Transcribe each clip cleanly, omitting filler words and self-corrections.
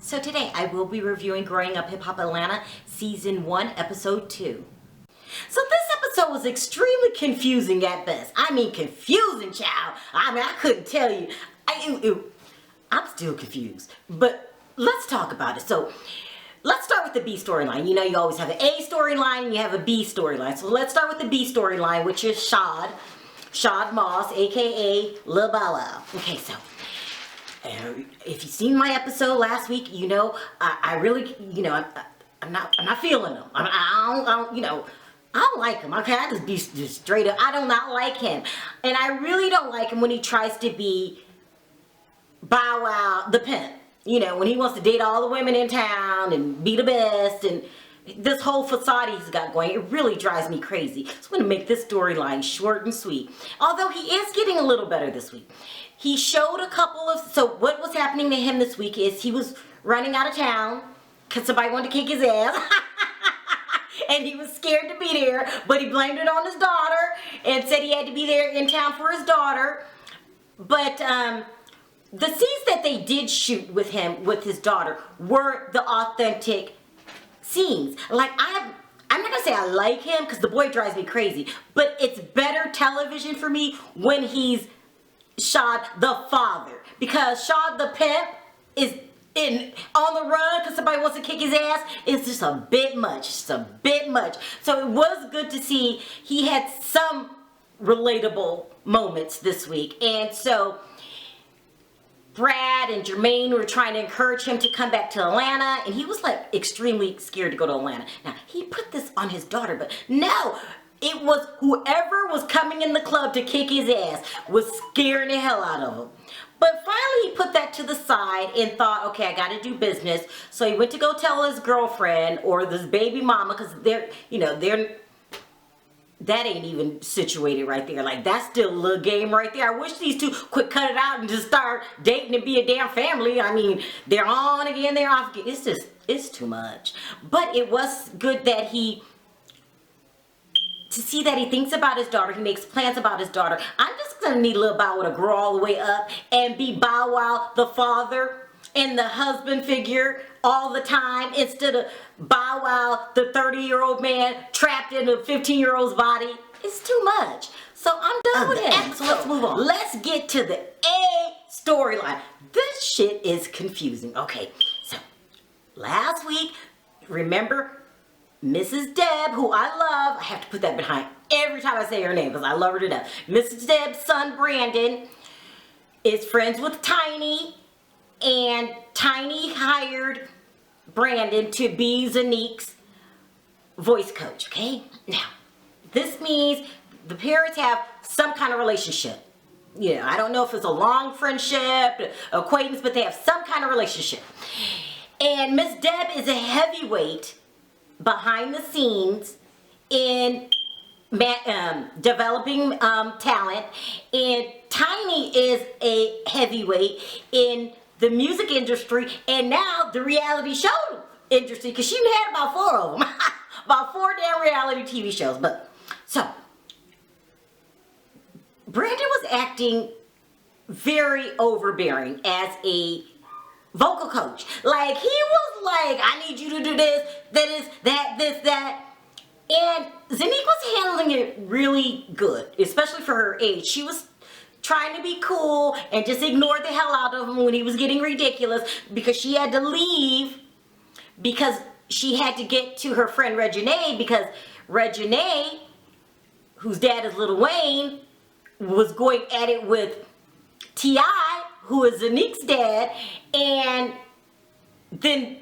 So today I will be reviewing Growing Up Hip Hop Atlanta Season 1, Episode 2. So this episode was extremely confusing at best. I mean confusing, child. I couldn't tell you. I'm still confused. But let's talk about it. So let's start with the B storyline. You know, you always have an A storyline and you have a B storyline. So let's start with the B storyline, which is Shad Moss, aka Lil Bow Wow. Okay, so if you've seen my episode last week, you know I really, I'm not feeling him. I don't like him. Okay, I just be just straight up. I do not like him, and I really don't like him when he tries to be Bow Wow the pimp. You know, when he wants to date all the women in town and be the best, and this whole facade he's got going, it really drives me crazy. So I'm going to make this storyline short and sweet. Although he is getting a little better this week. He showed a couple of, so what was happening to him this week is he was running out of town because somebody wanted to kick his ass. And he was scared to be there, but he blamed it on his daughter and said he had to be there in town for his daughter. But the scenes that they did shoot with him, with his daughter, were the authentic scenes. Like, I'm not gonna say I like him because the boy drives me crazy, but it's better television for me when he's Shad the father, because Shad the pimp is on the run because somebody wants to kick his ass. It's just a bit much, So it was good to see he had some relatable moments this week. And so Brad and Jermaine were trying to encourage him to come back to Atlanta, and he was like extremely scared to go to Atlanta. Now, he put this on his daughter, but no, it was whoever was coming in the club to kick his ass was scaring the hell out of him. But finally he put that to the side and thought, okay, I gotta do business. So he went to go tell his girlfriend or this baby mama, because that ain't even situated right there. Like, that's still a little game right there. I wish these two could cut it out and just start dating and be a damn family. I mean, they're on again, they're off again. It's too much. But it was good that to see that he thinks about his daughter, he makes plans about his daughter. I'm just gonna need Lil Bow Wow to grow all the way up and be Bow Wow the father and the husband figure all the time, instead of Bow Wow the 30-year-old man trapped in a 15-year-old's body. It's too much. So I'm done with him. So let's move on. Let's get to the A storyline. This shit is confusing. Okay, so last week, remember Mrs. Deb, who I love, I have to put that behind every time I say her name because I love her to death. Mrs. Deb's son, Brandon, is friends with Tiny, and Tiny hired Brandon to be Zonnique's voice coach, okay? Now, this means the parents have some kind of relationship. You know, I don't know if it's a long friendship, acquaintance, but they have some kind of relationship. And Miss Deb is a heavyweight behind the scenes in developing talent, and Tiny is a heavyweight in the music industry and now the reality show industry, because she had about 4 of them. About 4 damn reality TV shows. But so Brandon was acting very overbearing as a vocal coach. Like, he was like, I need you to do this, that. And Zonnique was handling it really good, especially for her age. She was trying to be cool and just ignored the hell out of him when he was getting ridiculous, because she had to leave because she had to get to her friend Reginae, because Reginae, whose dad is Lil Wayne, was going at it with T.I., who is Zonnique's dad, and then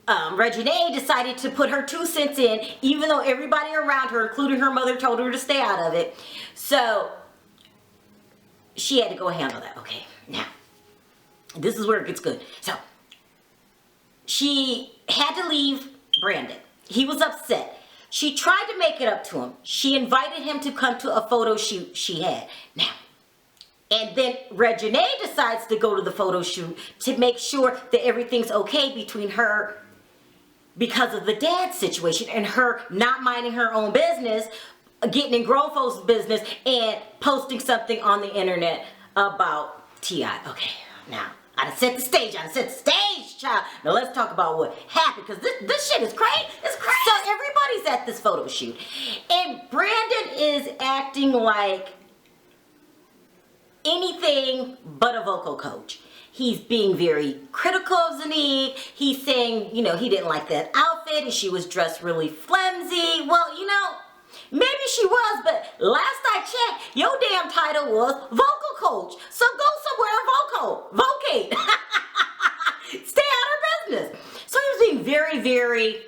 Reginae decided to put her 2 cents in, even though everybody around her, including her mother, told her to stay out of it. So she had to go handle that. Okay, now, this is where it gets good. So she had to leave Brandon. He was upset. She tried to make it up to him. She invited him to come to a photo shoot she had. Now, and then Reginae decides to go to the photo shoot to make sure that everything's okay between her, because of the dad situation and her not minding her own business, getting in grown folks' business and posting something on the internet about T.I. Okay, now, I done set the stage. Child. Now let's talk about what happened, because this shit is crazy. It's crazy. So everybody's at this photo shoot, and Brandon is acting like anything but a vocal coach. He's being very critical of Zonnique. He's saying, he didn't like that outfit and she was dressed really flimsy. Well, maybe she was, but last I checked, your damn title was vocal coach. So go somewhere and vocate. Stay out of business. So he was being very, very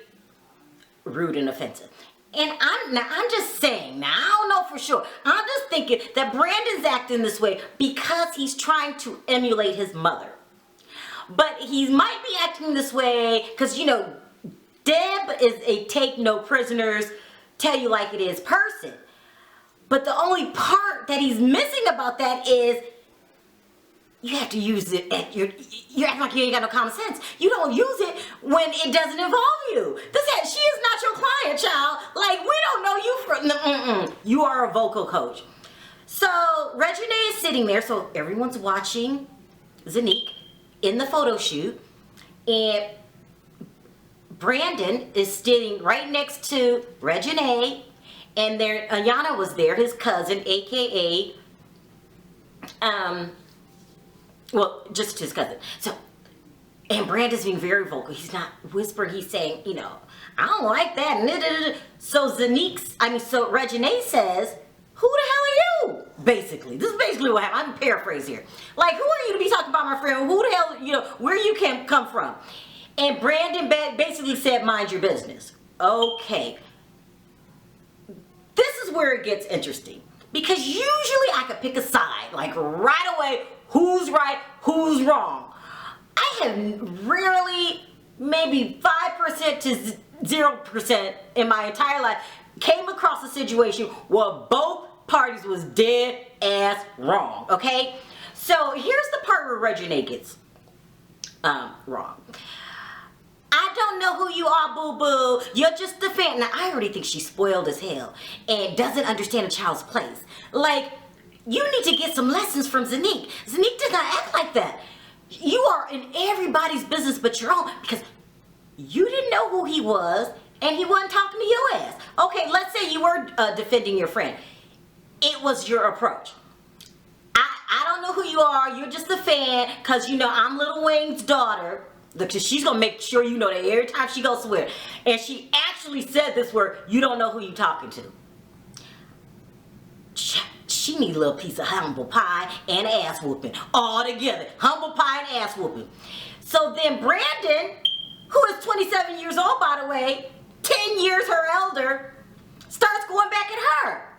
rude and offensive. And I'm just saying, now I don't know for sure. I'm just thinking that Brandon's acting this way because he's trying to emulate his mother. But he might be acting this way because, Deb is a take no prisoners, tell you like it is person. But the only part that he's missing about that is you have to use it at you act like you ain't got no common sense. You don't use it when it doesn't involve you. She is not your client, child. Like, we don't know you from You are a vocal coach. So Reginae is sitting there, so everyone's watching Zonnique in the photo shoot, and Brandon is sitting right next to Reginae, and Ayana was there, his cousin, aka well, just his cousin. So, and Brandon's being very vocal. He's not whispering. He's saying, I don't like that. So Reginae says, who the hell are you? Basically, this is basically what happened. I'm paraphrasing here. Like, who are you to be talking about my friend? Who the hell, where you can come from? And Brandon basically said, mind your business. Okay. This is where it gets interesting. Because usually I could pick a side, like right away, who's right, who's wrong. I have rarely, maybe 5% to 0% in my entire life, came across a situation where both parties was dead ass wrong, okay? So here's the part where Reginae gets wrong. I don't know who you are, boo-boo. You're just a fan. Now, I already think she's spoiled as hell and doesn't understand a child's place. Like, you need to get some lessons from Zonnique. Zonnique does not act like that. You are in everybody's business but your own, because you didn't know who he was and he wasn't talking to your ass. Okay, let's say you were defending your friend. It was your approach. I don't know who you are. You're just a fan because, I'm Lil Wayne's daughter. Because she's going to make sure you know that every time she goes somewhere. And she actually said this word, you don't know who you're talking to. She needs a little piece of humble pie and ass whooping. All together. Humble pie and ass whooping. So then Brandon, who is 27 years old, by the way, 10 years her elder, starts going back at her.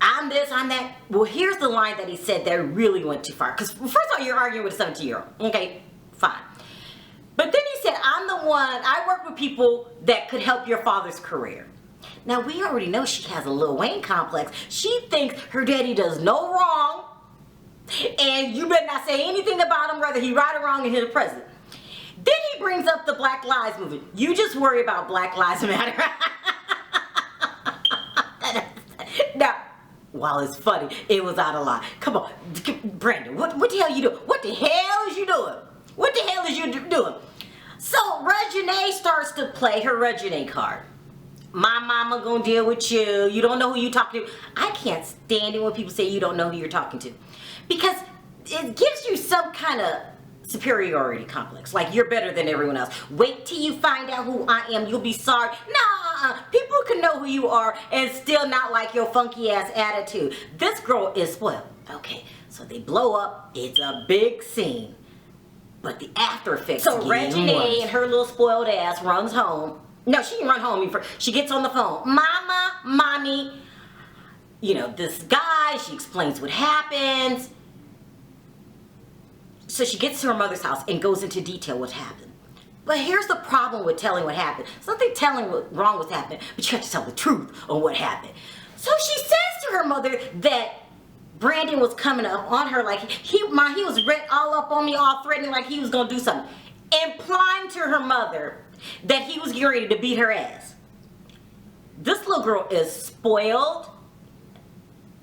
I'm this, I'm that. Well, here's the line that he said that really went too far. Because first of all, you're arguing with a 17-year-old. Okay, fine. But then he said, I'm the one, I work with people that could help your father's career. Now, we already know she has a Lil Wayne complex. She thinks her daddy does no wrong, and you better not say anything about him, whether he right or wrong, and he's the president. Then he brings up the Black Lives Movement. You just worry about Black Lives Matter. Now, while it's funny, it was out of line. Come on, Brandon, what the hell you doing? What the hell is you doing? What the hell is you doing? So Reginae starts to play her Reginae card. My mama gonna deal with you. You don't know who you talking to. I can't stand it when people say you don't know who you're talking to, because it gives you some kind of superiority complex. Like you're better than everyone else. Wait till you find out who I am. You'll be sorry. Nah, people can know who you are and still not like your funky ass attitude. This girl is spoiled. Okay, so they blow up. It's a big scene, but the after effects. So Reginae and her little spoiled ass runs home. No, she didn't run home. She gets on the phone. Mama, mommy, this guy, she explains what happens. So she gets to her mother's house and goes into detail what happened. But here's the problem with telling what happened. It's nothing telling what wrong was happening, but you have to tell the truth on what happened. So she says to her mother that Brandon was coming up on her like he was all up on me, all threatening like he was going to do something. Implying to her mother that he was getting ready to beat her ass. This little girl is spoiled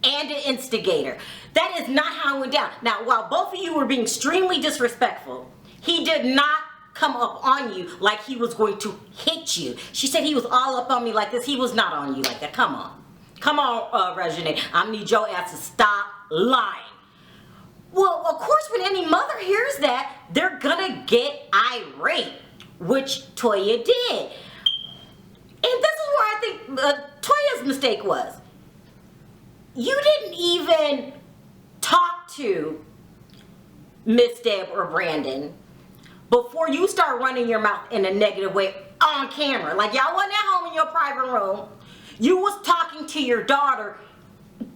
and and an instigator. That is not how it went down. Now, while both of you were being extremely disrespectful, he did not come up on you like he was going to hit you. She said he was all up on me like this. He was not on you like that. Come on. Come on, Reginae. I need your ass to stop lying. Well, of course, when any mother hears that, they're gonna get irate, which Toya did. And this is where I think Toya's mistake was. You didn't even talk to Miss Deb or Brandon before you start running your mouth in a negative way on camera. Like, y'all wasn't at home in your private room. You was talking to your daughter,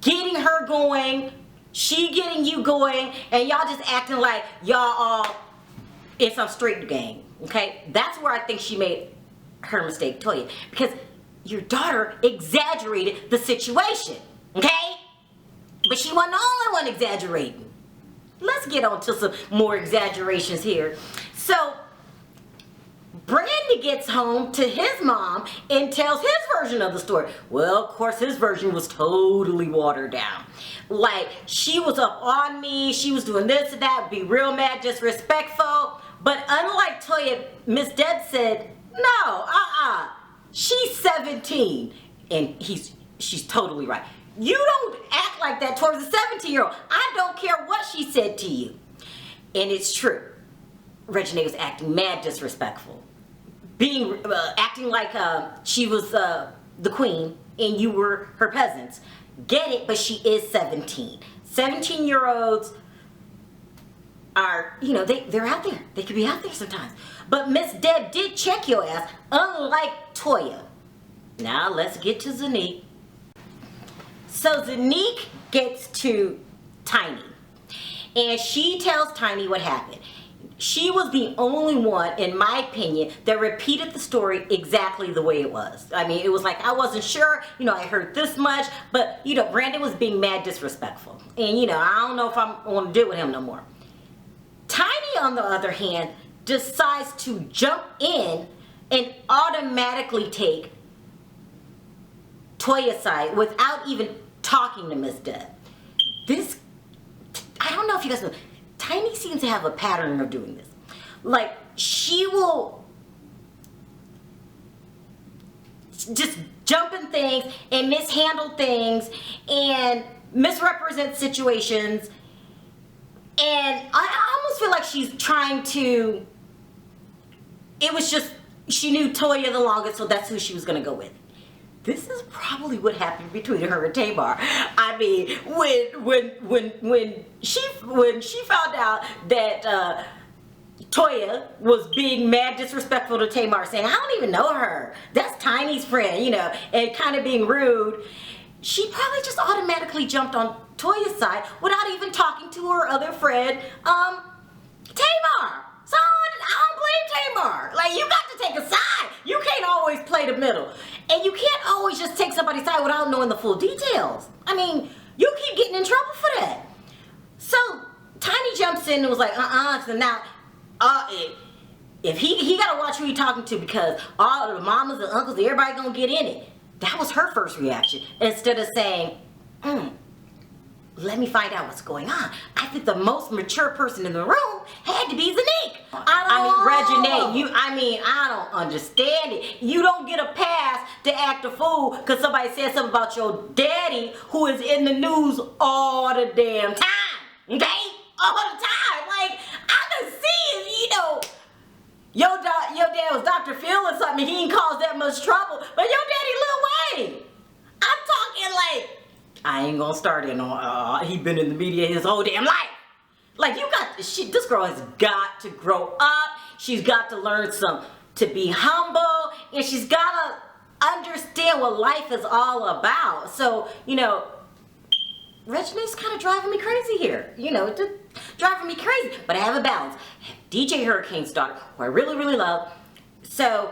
getting her going, she getting you going, and y'all just acting like y'all all in some straight game, okay? That's where I think she made her mistake, Toya, because your daughter exaggerated the situation, okay? But she wasn't the only one exaggerating. Let's get on to some more exaggerations here. So, Brandon gets home to his mom and tells his version of the story. Well, of course, his version was totally watered down. Like, she was up on me, she was doing this and that, be real mad, disrespectful. But unlike Toya, Miss Deb said, no, she's 17. And she's totally right. You don't act like that towards a 17-year-old. I don't care what she said to you. And it's true. Reginae was acting mad disrespectful. Acting like she was the queen and you were her peasants. Get it, but she is 17. 17-year-olds are, they're out there. They could be out there sometimes. But Miss Deb did check your ass, unlike Toya. Now let's get to Zonnique. So Zonnique gets to Tiny. And she tells Tiny what happened. She was the only one, in my opinion, that repeated the story exactly the way it was. I mean, it was like, I wasn't sure, I heard this much, but, Brandon was being mad disrespectful. And, I don't know if I want to deal with him no more. Tiny, on the other hand, decides to jump in and automatically take Toya's side without even talking to Miss Deb. I don't know if you guys know, Tiny seems to have a pattern of doing this. Like, she will just jump in things and mishandle things and misrepresent situations. And I almost feel like she's trying to, it was just, she knew Toya the longest, so that's who she was going to go with. This is probably what happened between her and Tamar. I mean, when she found out that Toya was being mad disrespectful to Tamar, saying, I don't even know her. That's Tiny's friend, and kind of being rude. She probably just automatically jumped on Toya's side without even talking to her other friend, Tamar. So I don't blame Tamar. Like, you got to take a side. You can't always play the middle. And you can't always just take somebody's side without knowing the full details. I mean, you keep getting in trouble for that. So Tiny jumps in and was like, so now, if he got to watch who he talking to, because all the mamas and uncles, everybody gonna get in it. That was her first reaction. Instead of saying, let me find out what's going on. I think the most mature person in the room had to be Zonnique. Reginae, I don't understand it. You don't get a pass to act a fool because somebody said something about your daddy who is in the news all the damn time. Okay? All the time. Like, I can see, your dad was Dr. Phil or something, he ain't caused that much trouble. But your daddy Lil Wayne, I'm talking like, I ain't gonna start in on, he been in the media his whole damn life. Like, this girl has got to grow up. She's got to learn to be humble, and she's got to understand what life is all about. So, Reginae's kind of driving me crazy here. Driving me crazy. But I have a balance. I have DJ Hurricane's daughter, who I really, really love. So,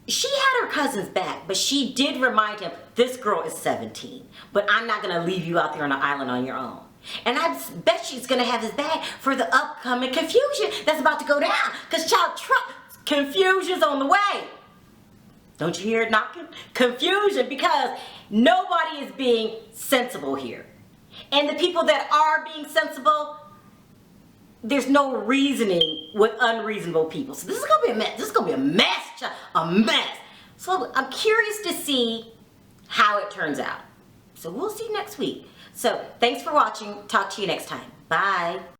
she had her cousin's back, but she did remind him, this girl is 17, but I'm not going to leave you out there on an island on your own. And I bet she's going to have his back for the upcoming confusion that's about to go down, because child, confusion's on the way. Don't you hear it knocking? Confusion, because nobody is being sensible here. And the people that are being sensible, there's no reasoning with unreasonable people. So this is gonna be a mess. This is gonna be a mess, a mess. So I'm curious to see how it turns out. So we'll see next week. So thanks for watching. Talk to you next time. Bye.